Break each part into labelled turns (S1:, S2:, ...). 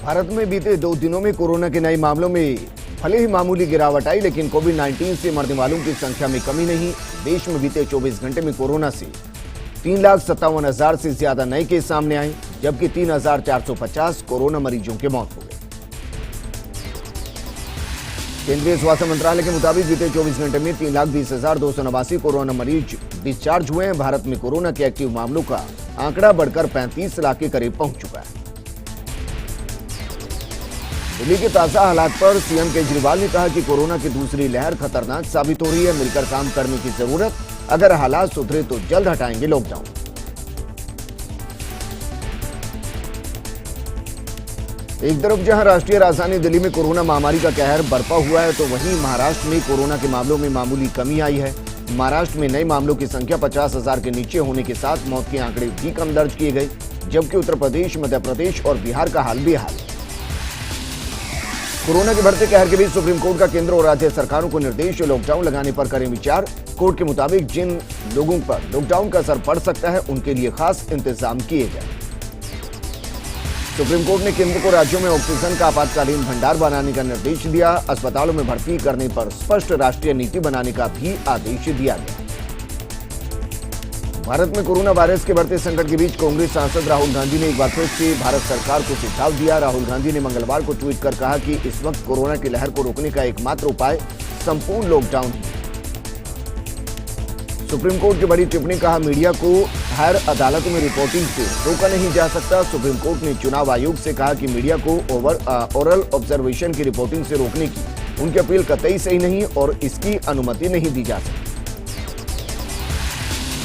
S1: भारत में बीते 2 दिनों में कोरोना के नए मामलों में भले ही मामूली गिरावट आई, लेकिन कोविड-19 से मरने वालों की संख्या में कमी नहीं। देश में बीते 24 घंटे में कोरोना से 3,57,000 से ज्यादा नए केस सामने आए, जबकि 3,450 कोरोना मरीजों की मौत हो गई। केंद्रीय स्वास्थ्य मंत्रालय के मुताबिक बीते 24 घंटे में 3,20,289 कोरोना मरीज डिस्चार्ज हुए हैं। भारत में कोरोना के एक्टिव मामलों का आंकड़ा बढ़कर 35 लाख के करीब पहुंच चुका है। दिल्ली के ताजा हालात पर सीएम केजरीवाल ने कहा कि कोरोना की दूसरी लहर खतरनाक साबित हो रही है, मिलकर काम करने की जरूरत। अगर हालात सुधरे तो जल्द हटाएंगे लॉकडाउन। एक तरफ जहां राष्ट्रीय राजधानी दिल्ली में कोरोना महामारी का कहर बरपा हुआ है, तो वहीं महाराष्ट्र में कोरोना के मामलों में मामूली कमी आई है। महाराष्ट्र में नए मामलों की संख्या 50,000 के नीचे होने के साथ मौत के आंकड़े भी कम दर्ज किए गए, जबकि उत्तर प्रदेश, मध्य प्रदेश और बिहार का हाल बेहाल। कोरोना के बढ़ते कहर के बीच सुप्रीम कोर्ट का केंद्र और राज्य सरकारों को निर्देश, लॉकडाउन लगाने पर करें विचार। कोर्ट के मुताबिक जिन लोगों पर लॉकडाउन का असर पड़ सकता है, उनके लिए खास इंतजाम किए जाए। सुप्रीम कोर्ट ने केंद्र को राज्यों में ऑक्सीजन का आपातकालीन भंडार बनाने का निर्देश दिया। अस्पतालों में भर्ती करने पर स्पष्ट राष्ट्रीय नीति बनाने का भी आदेश दिया गया। भारत में कोरोना वायरस के बढ़ते संकट के बीच कांग्रेस सांसद राहुल गांधी ने एक बार फिर से भारत सरकार को सुझाव दिया। राहुल गांधी ने मंगलवार को ट्वीट कर कहा कि इस वक्त कोरोना की लहर को रोकने का एकमात्र उपाय संपूर्ण लॉकडाउन है। सुप्रीम कोर्ट की बड़ी टिप्पणी, कहा मीडिया को हायर अदालतों में रिपोर्टिंग से रोका नहीं जा सकता। सुप्रीम कोर्ट ने चुनाव आयोग से कहा कि मीडिया को ओरल ऑब्जर्वेशन की रिपोर्टिंग से रोकने की उनकी अपील कतई सही नहीं और इसकी अनुमति नहीं दी जा सकती।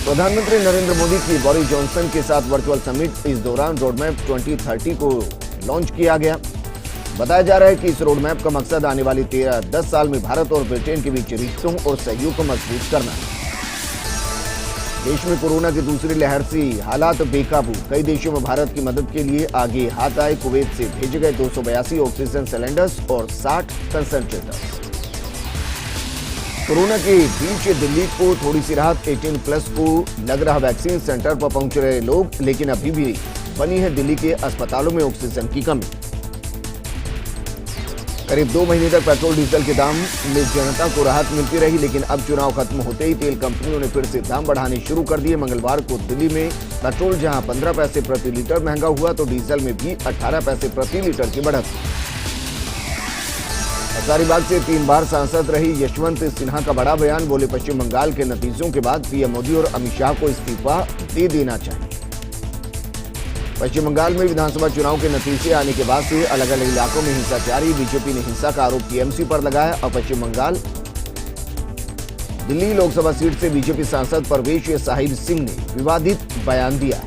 S1: प्रधानमंत्री नरेंद्र मोदी की बोरिस जॉनसन के साथ वर्चुअल समिट, इस दौरान रोडमैप 2030 को लॉन्च किया गया। बताया जा रहा है कि इस रोडमैप का मकसद आने वाली 10 साल में भारत और ब्रिटेन के बीच रिश्तों और सहयोग को मजबूत करना है। देश में कोरोना की दूसरी लहर से हालात बेकाबू, कई देशों में भारत की मदद के लिए आगे हाथ आए। कुवैत से भेजे गए 282 ऑक्सीजन सिलेंडर्स और 60 कंसंट्रेटर्स। कोरोना के बीच दिल्ली को थोड़ी सी राहत, 18+ को लग रहा वैक्सीन सेंटर पर पहुंच रहे लोग, लेकिन अभी भी बनी है दिल्ली के अस्पतालों में ऑक्सीजन की कमी। करीब 2 महीने तक पेट्रोल डीजल के दाम में जनता को राहत मिलती रही, लेकिन अब चुनाव खत्म होते ही तेल कंपनियों ने फिर से दाम बढ़ाने शुरू कर दिए। मंगलवार को दिल्ली में पेट्रोल जहां 15 पैसे प्रति लीटर महंगा हुआ, तो डीजल में भी 18 पैसे प्रति लीटर की बढ़त हुई। हजारीबाग से 3 बार सांसद रही यशवंत सिन्हा का बड़ा बयान, बोले पश्चिम बंगाल के नतीजों के बाद पीएम मोदी और अमित शाह को इस्तीफा दे देना चाहिए। पश्चिम बंगाल में विधानसभा चुनाव के नतीजे आने के बाद से अलग अलग इलाकों में हिंसा जारी। बीजेपी ने हिंसा का आरोप टीएमसी पर लगाया। और पश्चिम बंगाल दिल्ली लोकसभा सीट से बीजेपी सांसद परवेश साहिब सिंह ने विवादित बयान दिया।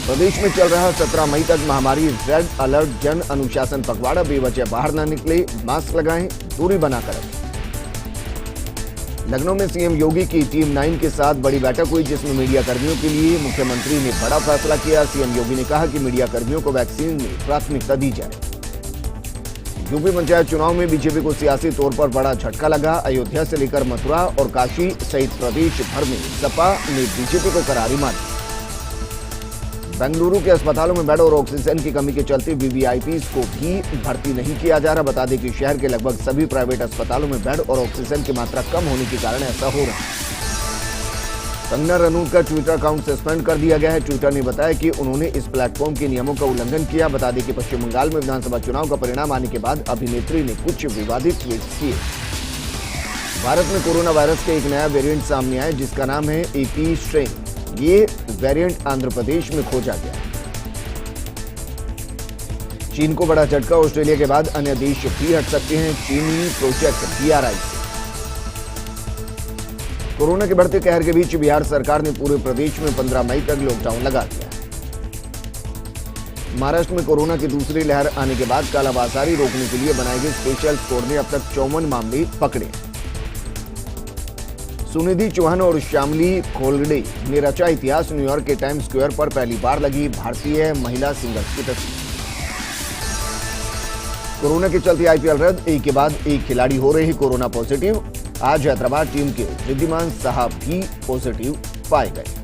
S1: प्रदेश में चल रहा 17 मई तक महामारी रेड अलर्ट, जन अनुशासन पखवाड़ा, बेवजह बाहर न निकले, मास्क लगाएं, दूरी बनाकर रखें। लखनऊ में सीएम योगी की टीम 9 के साथ बड़ी बैठक हुई, जिसमें मीडिया कर्मियों के लिए मुख्यमंत्री ने बड़ा फैसला किया। सीएम योगी ने कहा कि मीडिया कर्मियों को वैक्सीन में प्राथमिकता दी जाए। यूपी पंचायत चुनाव में बीजेपी को सियासी तौर पर बड़ा झटका लगा। अयोध्या से लेकर मथुरा और काशी सहित प्रदेश भर में सपा ने बीजेपी को करारी मारी। बेंगलुरु के अस्पतालों में बेड और ऑक्सीजन की कमी के चलते वीवीआईपीज को भी भर्ती नहीं किया जा रहा। बता दें कि शहर के लगभग सभी प्राइवेट अस्पतालों में बेड और ऑक्सीजन की मात्रा कम होने के कारण ऐसा हो रहा है। कंगना रनौत का ट्विटर अकाउंट सस्पेंड कर दिया गया है। ट्विटर ने बताया कि उन्होंने इस प्लेटफॉर्म के नियमों का उल्लंघन किया। बता दें कि पश्चिम बंगाल में विधानसभा चुनाव का परिणाम आने के बाद अभिनेत्री ने कुछ विवादित ट्वीट्स किए। भारत में कोरोना वायरस का एक नया वेरिएंट सामने आया, जिसका नाम है एपी स्ट्रेन। ये वेरिएंट आंध्र प्रदेश में खोजा गया। चीन को बड़ा झटका, ऑस्ट्रेलिया के बाद अन्य देश भी हट सकते हैं चीनी प्रोजेक्ट BRI से। कोरोना के बढ़ते कहर के बीच बिहार सरकार ने पूरे प्रदेश में 15 मई तक लॉकडाउन लगा दिया। महाराष्ट्र में कोरोना की दूसरी लहर आने के बाद कालाबाजारी रोकने के लिए बनाए गए स्पेशल स्क्वाड ने अब तक 54 मामले पकड़े। सुनिधि चौहान और श्यामली खोलगड़े ने रचा इतिहास। न्यूयॉर्क के टाइम्स स्क्वायर पर पहली बार लगी भारतीय महिला सिंगर्स की तस्वीर। कोरोना के चलते आईपीएल रद्द, एक के बाद एक खिलाड़ी हो रहे हैं कोरोना पॉजिटिव। आज हैदराबाद टीम के रिद्धिमान साहब भी पॉजिटिव पाए गए।